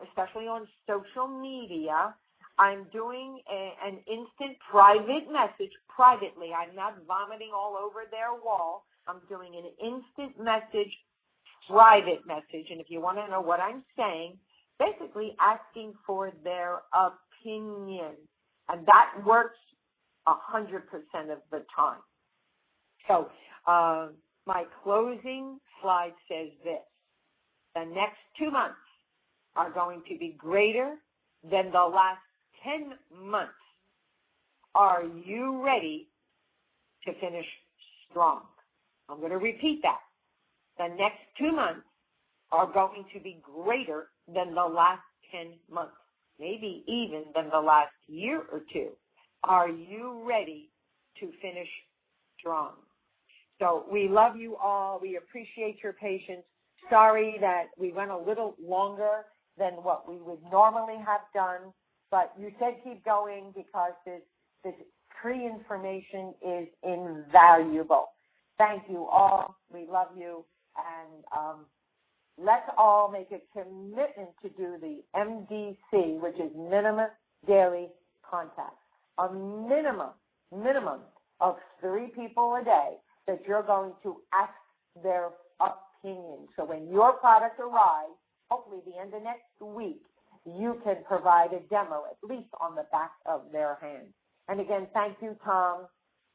especially on social media, I'm doing an instant private message privately. I'm not vomiting all over their wall. I'm doing an instant message, private message. And if you want to know what I'm saying, basically asking for their opinion. And that works 100% of the time. So my closing slide says this. The next 2 months are going to be greater than the last 10 months. Are you ready to finish strong? I'm going to repeat that. The next 2 months are going to be greater than the last 10 months, maybe even than the last year or two. Are you ready to finish strong? So we love you all. We appreciate your patience. Sorry that we went a little longer than what we would normally have done, but you said keep going because this free information is invaluable. Thank you all. We love you. And let's all make a commitment to do the MDC, which is minimum daily contact. A minimum minimum of 3 people a day that you're going to ask their opinion. So when your product arrives, hopefully the end of next week, you can provide a demo, at least on the back of their hand. And again, thank you, Tom,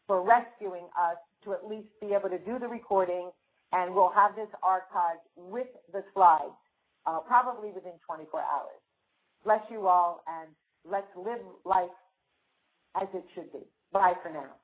for rescuing us to at least be able to do the recording, and we'll have this archived with the slides, probably within 24 hours. Bless you all, and let's live life as it should be. Bye for now.